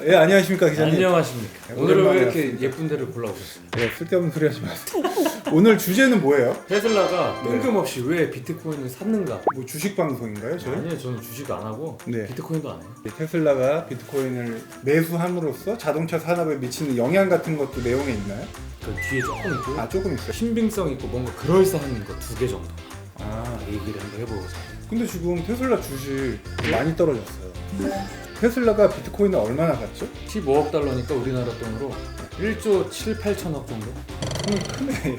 예, 안녕하십니까 기자님. 안녕하십니까. 네, 오늘은 왜 오랜만에 이렇게 왔습니다. 예쁜 데를 골라오셨습니까? 네, 쓸데없는 소리 하지 마세요. 오늘 주제는 뭐예요? 테슬라가 네. 뜬금없이 왜 비트코인을 샀는가? 뭐 주식 방송인가요, 저희? 아니요, 저는 주식 안 하고 네. 비트코인도 안 해요. 테슬라가 비트코인을 매수함으로써 자동차 산업에 미치는 영향 같은 것도 내용에 있나요? 그 뒤에 조금 있고 아, 조금 있어요. 신빙성 있고 뭔가 그럴싸한 거 2개 정도 아, 얘기를 한번 해보자. 근데 지금 테슬라 주식 많이 떨어졌어요. 테슬라가 비트코인을 얼마나 샀죠? 15억 달러니까 우리나라 돈으로 1조 7, 8천억 정도? 크네.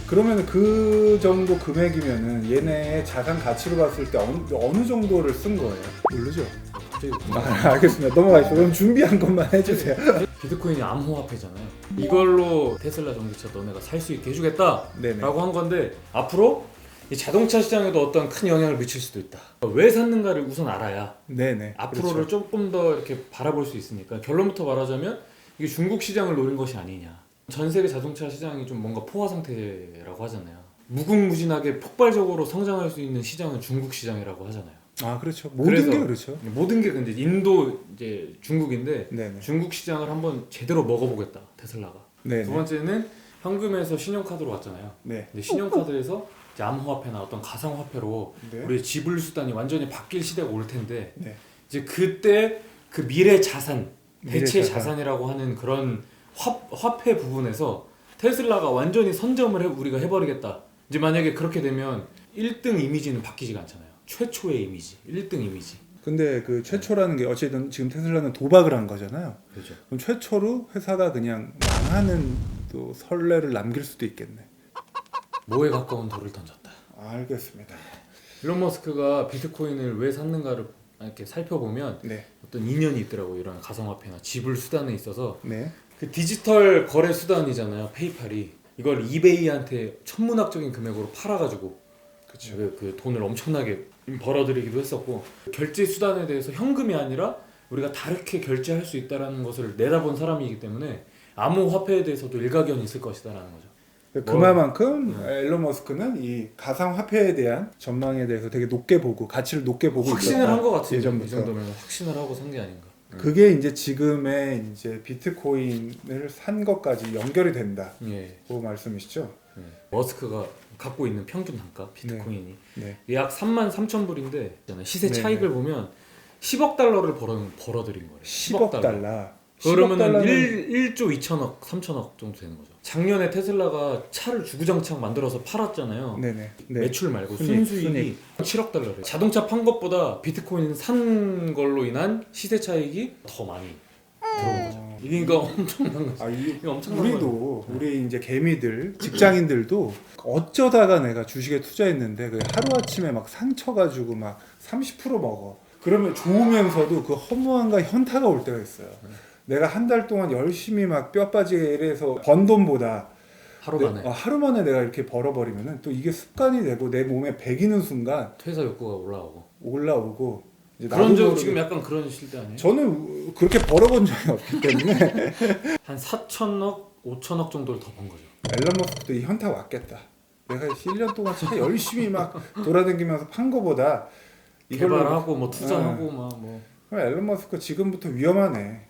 그러면 그 정도 금액이면은 얘네 자산 가치로 봤을 때 어느 정도를 쓴 거예요? 모르죠? 갑자기 아, 알겠습니다. 넘어가시죠. 그럼 준비한 것만 해주세요. 비트코인이 암호화폐잖아요. 이걸로 테슬라 전기차 너네가 살 수 있게 해주겠다 네네. 라고 한 건데 앞으로 이 자동차 시장에도 어떤 큰 영향을 미칠 수도 있다. 왜 샀는가를 우선 알아야 네네. 앞으로를 그렇죠. 조금 더 이렇게 바라볼 수 있으니까 결론부터 말하자면 이게 중국 시장을 노린 것이 아니냐. 전 세계 자동차 시장이 좀 뭔가 포화 상태라고 하잖아요. 무궁무진하게 폭발적으로 성장할 수 있는 시장은 중국 시장이라고 하잖아요. 아, 그렇죠. 모든 그래서 게 그렇죠. 모든 게 근데 인도 이제 중국인데 네네. 중국 시장을 한번 제대로 먹어보겠다 테슬라가. 네네. 두 번째는 현금에서 신용카드로 왔잖아요. 네. 근데 신용카드에서 이제 암호화폐나 어떤 가상화폐로 네. 우리의 지불 수단이 완전히 바뀔 시대가 올 텐데 네. 이제 그때 그 미래 자산, 미래 대체 자산. 자산이라고 하는 그런 화폐 부분에서 테슬라가 완전히 선점을 우리가 해버리겠다. 이제 만약에 그렇게 되면 1등 이미지는 바뀌지가 않잖아요. 최초의 이미지, 1등 이미지. 근데 그 최초라는 게 어쨌든 지금 테슬라는 도박을 한 거잖아요. 그렇죠. 그럼 최초로 회사가 그냥 망하는 또 선례를 남길 수도 있겠네. 뭐에 가까운 돌을 던졌다. 알겠습니다. 일론 머스크가 비트코인을 왜 샀는가를 이렇게 살펴보면 네. 어떤 인연이 있더라고요. 이런 가상화폐나 지불 수단에 있어서 네. 그 디지털 거래 수단이잖아요. 페이팔이 이걸 이베이한테 천문학적인 금액으로 팔아가지고 그렇죠. 그 돈을 엄청나게 벌어들이기도 했었고 결제 수단에 대해서 현금이 아니라 우리가 다르게 결제할 수 있다라는 것을 내다본 사람이기 때문에 암호화폐에 대해서도 일가견이 있을 것이다라는 거죠. 그만큼 일론 머스크는 이 가상 화폐에 대한 전망에 대해서 되게 높게 보고 가치를 높게 보고 확신을 있었다. 한 것 같은데 이 예전부터. 정도면 확신을 하고 산 게 아닌가. 그게 이제 지금의 이제 비트코인을 산 것까지 연결이 된다. 예. 그 말씀이시죠? 예. 머스크가 갖고 있는 평균 단가 비트코인이 네. 약 33,000불인데 시세 네네. 차익을 보면 10억 달러를 벌어들인 거예요. 10억 달러. 그러면은 1조 2천억, 3천억 정도 되는 거죠. 작년에 테슬라가 차를 주구장창 만들어서 팔았잖아요. 네네. 네. 매출 말고 순이익, 순수익이 7억 달러래요. 자동차 판 것보다 비트코인 산 걸로 인한 시세 차익이 더 많이 들어온 거죠. 이거 엄청난 거죠. 아, 이거 엄청난 우리도 우리 이제 개미들 직장인들도 어쩌다가 내가 주식에 투자했는데 그 하루 아침에 막 상처가지고 막 30% 먹어. 그러면 좋으면서도 그 허무함과 현타가 올 때가 있어요. 내가 한 달 동안 열심히 막 뼈 빠지게 일해서 번 돈보다 하루 만에 하루 만에 내가 이렇게 벌어버리면은 또 이게 습관이 되고 내 몸에 배기는 순간 퇴사 욕구가 올라오고 올라오고 이제 그런 나도 적 모르게 지금 약간 그런 실대 아니에요? 저는 그렇게 벌어본 적이 없기 때문에 한 4천억, 5천억 정도를 더 번 거죠. 앨런 머스크도 이 현타 왔겠다. 내가 1년 동안 차 열심히 막 돌아다니면서 판 거보다 이걸로 개발하고 뭐 투자하고 막 뭐. 앨런 머스크 지금부터 위험하네.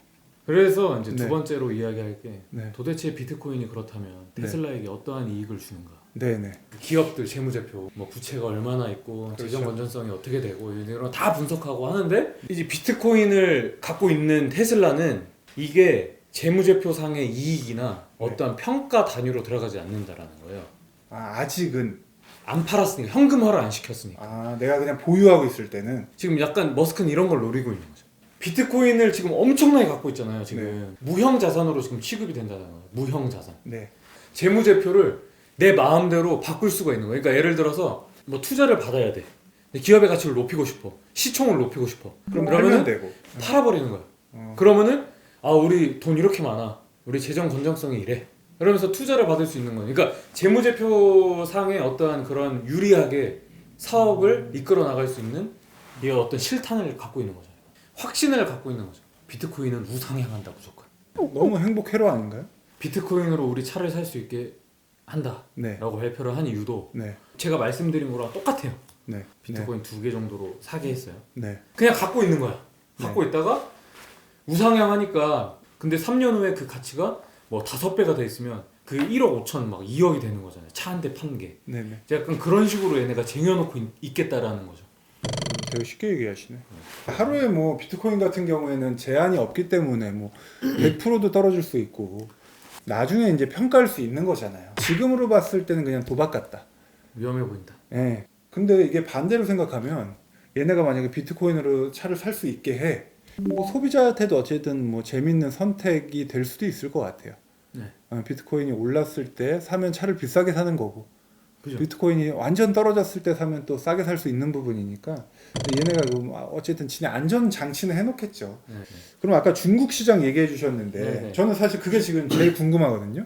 그래서 이제 네. 두 번째로 이야기할 게 네. 도대체 비트코인이 그렇다면 네. 테슬라에게 어떠한 이익을 주는가? 네네. 기업들 재무제표, 뭐 부채가 얼마나 있고 그렇죠. 재정 건전성이 어떻게 되고 이런 거 다 분석하고 하는데 이제 비트코인을 갖고 있는 테슬라는 이게 재무제표상의 이익이나 네. 어떠한 평가 단위로 들어가지 않는다라는 거예요. 아직은 안 팔았으니까 현금화를 안 시켰으니까. 내가 그냥 보유하고 있을 때는 지금 약간 머스크는 이런 걸 노리고 있는 거죠. 비트코인을 지금 엄청나게 갖고 있잖아요. 지금 무형 자산으로 지금 취급이 된다는 거예요. 무형 자산. 네. 재무제표를 내 마음대로 바꿀 수가 있는 거예요. 그러니까 예를 들어서 뭐 투자를 받아야 돼. 근데 기업의 가치를 높이고 싶어. 시총을 높이고 싶어. 그럼 그러면은 팔면 되고. 팔아버리는 거야. 어. 그러면은 우리 돈 이렇게 많아. 우리 재정 건전성이 이래. 그러면서 투자를 받을 수 있는 거예요. 그러니까 재무제표상의 어떠한 그런 유리하게 사업을 이끌어 나갈 수 있는 이 어떤 실탄을 갖고 있는 거죠. 확신을 갖고 있는 거죠. 비트코인은 우상에 향한다 무조건. 너무 행복 회로 아닌가요? 비트코인으로 우리 차를 살 수 있게 한다라고 네. 발표를 한 이유도 네. 제가 말씀드린 거랑 똑같아요. 네. 비트코인 2개 정도로 사게 했어요. 네. 그냥 갖고 있는 거야. 갖고 있다가 우상향하니까 근데 3년 후에 그 가치가 뭐 5배가 돼 있으면 그 1억 5천 막 2억이 되는 거잖아요. 차 한 대 판 게. 네네. 약간 그런 식으로 얘네가 쟁여놓고 있겠다라는 거죠. 되게 쉽게 얘기하시네. 하루에 뭐 비트코인 같은 경우에는 제한이 없기 때문에 뭐 100%도 떨어질 수 있고 나중에 이제 평가할 수 있는 거잖아요. 지금으로 봤을 때는 그냥 도박 같다. 위험해 보인다. 예. 근데 이게 반대로 생각하면 얘네가 만약에 비트코인으로 차를 살 수 있게 해. 뭐 소비자한테도 어쨌든 뭐 재밌는 선택이 될 수도 있을 것 같아요. 네. 비트코인이 올랐을 때 사면 차를 비싸게 사는 거고 그죠? 비트코인이 완전 떨어졌을 때 사면 또 싸게 살 수 있는 부분이니까 얘네가 어쨌든 진짜 안전 장치는 해놓겠죠. 네. 그럼 아까 중국 시장 얘기해 주셨는데 네네. 저는 사실 그게 지금 제일 궁금하거든요.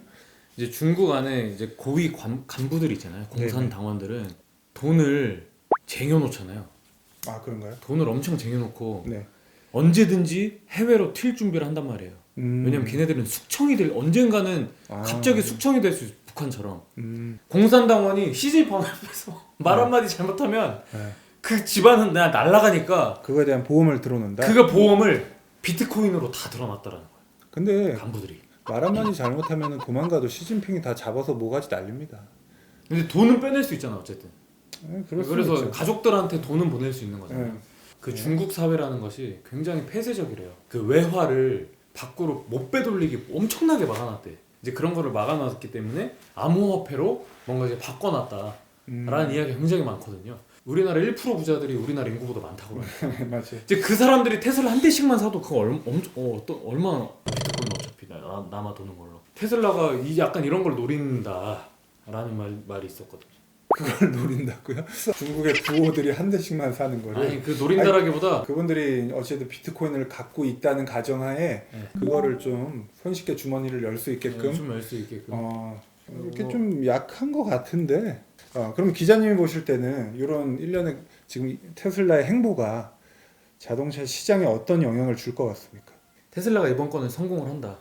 이제 중국 안에 이제 고위 간부들 있잖아요. 공산 네네. 당원들은 돈을 쟁여놓잖아요. 아 그런가요? 돈을 엄청 쟁여놓고 네. 언제든지 해외로 튈 준비를 한단 말이에요. 음. 왜냐면 걔네들은 숙청이 될 언젠가는 아. 갑자기 숙청이 될 수 있어. 북한처럼 공산당원이 CJ 방역에서 말 한마디 잘못하면 네. 그 집안은 그냥 날아가니까 그거에 대한 보험을 들어놓는다. 그거 보험을 비트코인으로 다 들어놨다라는 거예요. 근데 간부들이. 말 한마디 잘못하면 도망가도 시진핑이 다 잡아서 모가지 날립니다. 근데 돈은 빼낼 수 있잖아 어쨌든. 네, 그럴 수 그래서 있죠. 가족들한테 돈은 보낼 수 있는 거잖아요. 네. 그 중국 사회라는 것이 굉장히 폐쇄적이래요. 그 외화를 밖으로 못 빼돌리게 엄청나게 막아놨대. 이제 그런 거를 막아놨기 때문에 암호화폐로 뭔가 이제 바꿔놨다라는 이야기가 굉장히 많거든요. 우리나라 1% 부자들이 우리나라 인구보다 많다고 그러니까. 맞아요. 이제 그 사람들이 테슬라 한 대씩만 사도 그거 얼마나 비트코인 어차피 남아 도는 걸로. 테슬라가 약간 이런 걸 노린다라는 말이 있었거든요. 그걸 노린다고요? 중국의 부호들이 한 대씩만 사는 거를. 아니 그 노린다라기보다 그분들이 어쨌든 비트코인을 갖고 있다는 가정하에 네. 그거를 좀 손쉽게 주머니를 열 수 있게끔 좀 알 수 있게끔. 이렇게 좀 약한 것 같은데. 그럼 기자님이 보실 때는 이런 일련의 지금 테슬라의 행보가 자동차 시장에 어떤 영향을 줄 것 같습니까? 테슬라가 이번 건은 성공을 한다.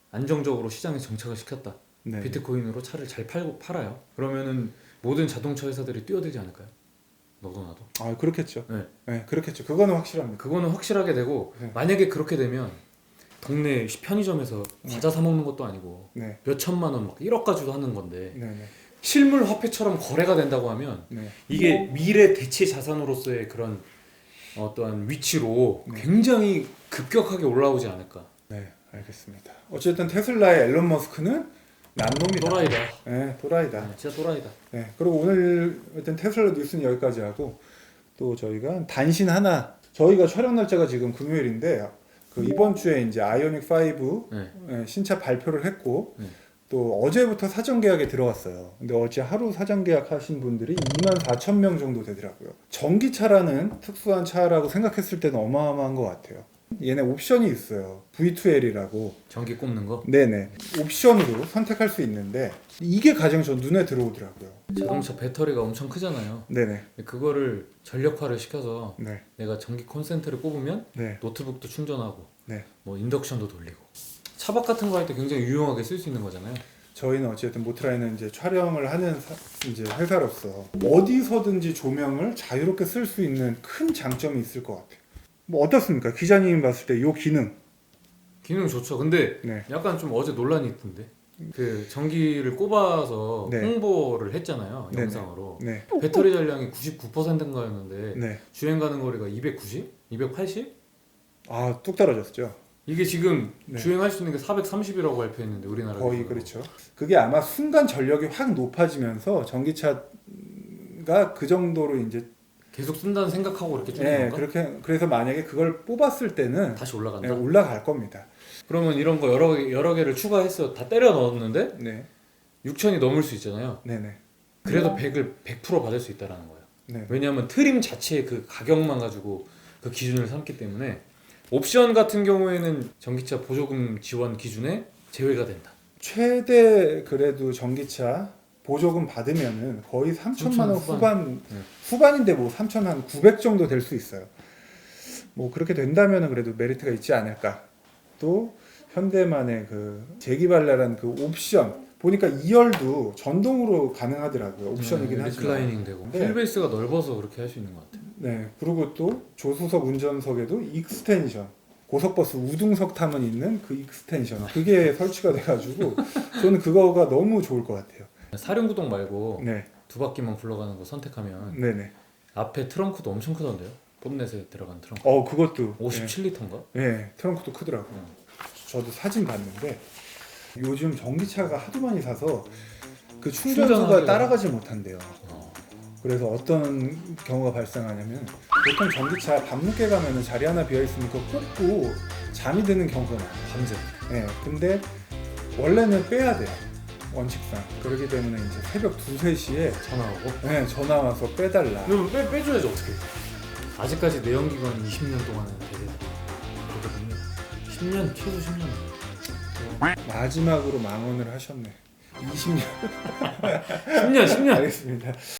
안정적으로 시장에 정착을 시켰다. 네. 비트코인으로 차를 잘 팔아요. 그러면은 모든 자동차 회사들이 뛰어들지 않을까요? 너도 나도. 그렇겠죠. 네. 네, 그렇겠죠. 그거는 확실합니다. 그거는 확실하게 되고 네. 만약에 그렇게 되면 동네 편의점에서 과자 사 먹는 것도 아니고 네, 몇 천만 원 막 1억까지도 하는 건데 네, 네, 실물 화폐처럼 거래가 된다고 하면 네. 이게 미래 대체 자산으로서의 그런 어떠한 위치로 네. 굉장히 급격하게 올라오지 않을까. 네, 알겠습니다. 어쨌든 테슬라의 앨런 머스크는 난놈이다. 또라이다. 네, 또라이다. 진짜 또라이다. 네, 그리고 오늘 일단 테슬라 뉴스는 여기까지 하고 또 저희가 단신 하나 저희가 촬영 날짜가 지금 금요일인데 그 이번 주에 이제 아이오닉 5 네. 신차 발표를 했고 네. 또 어제부터 사전 계약에 들어왔어요. 근데 어제 하루 사전 계약하신 분들이 24,000명 정도 되더라고요. 전기차라는 특수한 차라고 생각했을 때는 어마어마한 것 같아요. 얘네 옵션이 있어요. V2L이라고. 전기 꼽는 거. 네네. 옵션으로 선택할 수 있는데 이게 가장 저 눈에 들어오더라고요. 자동차 배터리가 엄청 크잖아요. 네네. 그거를 전력화를 시켜서 네. 내가 전기 콘센트를 꼽으면 네. 노트북도 충전하고 네. 뭐 인덕션도 돌리고 차박 같은 거 할 때 굉장히 유용하게 쓸 수 있는 거잖아요. 저희는 어쨌든 모트라이는 이제 촬영을 하는 이제 회사로서 어디서든지 조명을 자유롭게 쓸 수 있는 큰 장점이 있을 것 같아요. 뭐 어떻습니까? 기자님이 봤을 때 이 기능 좋죠. 근데 네. 약간 좀 어제 논란이 있던데. 그 전기를 꼽아서 네. 홍보를 했잖아요. 네네. 영상으로. 네. 배터리 잔량이 99%인가였는데 네. 주행 가는 거리가 290? 280? 뚝 떨어졌죠. 이게 지금 네. 주행할 수 있는 게 430이라고 발표했는데 우리나라 거의 그렇죠. 그게 아마 순간 전력이 확 높아지면서 전기차가 그 정도로 이제 계속 쓴다는 생각하고 이렇게 주는 네, 건가? 그렇게 그래서 만약에 그걸 뽑았을 때는 다시 올라간다. 네, 올라갈 겁니다. 그러면 이런 거 여러 개를 추가해서 다 때려 넣었는데 네. 6천이 넘을 수 있잖아요. 네네. 그래도 100% 받을 수 있다라는 거예요. 네. 왜냐하면 트림 자체의 그 가격만 가지고 그 기준을 삼기 때문에 옵션 같은 경우에는 전기차 보조금 지원 기준에 제외가 된다. 최대 그래도 전기차 보조금 받으면은 거의 3천만 원 후반 네. 후반인데 뭐 3천 한 900 정도 될 수 있어요. 뭐 그렇게 된다면은 그래도 메리트가 있지 않을까. 또 현대만의 그 재기발랄한 그 옵션 보니까 2열도 전동으로 가능하더라고요. 옵션이긴 하지만. 리클라이닝 되고 네. 휠베이스가 넓어서 그렇게 할 수 있는 것 같아요. 네. 그리고 또 조수석 운전석에도 익스텐션. 고속버스 우등석 타면 있는 그 익스텐션 그게 설치가 돼가지고 저는 그거가 너무 좋을 것 같아요. 사륜구동 말고 네, 두 바퀴만 굴러가는 거 선택하면 네네. 앞에 트렁크도 엄청 크던데요? 본넷에 들어간 트렁크 그것도 57리터인가? 네, 트렁크도 크더라고요. 저도 사진 봤는데 요즘 전기차가 하도 많이 사서 그 충전소가 충전하기가- 따라가지 못한대요. 어. 그래서 어떤 경우가 발생하냐면 보통 전기차 밤늦게 가면은 자리 하나 비어 있으면 그거 꽂고 잠이 드는 경우가 많아요. 밤새 네, 근데 원래는 빼야 돼요. 원칙상. 그렇기 때문에 이제 새벽 2, 3시에 전화 오고 네, 전화 와서 빼달라. 그럼 빼줘야지 어떻게 아직까지 내연기관 20년 동안은 되거든요 10년 최소 10년 마지막으로 망언을 하셨네. 20년 10년 알겠습니다.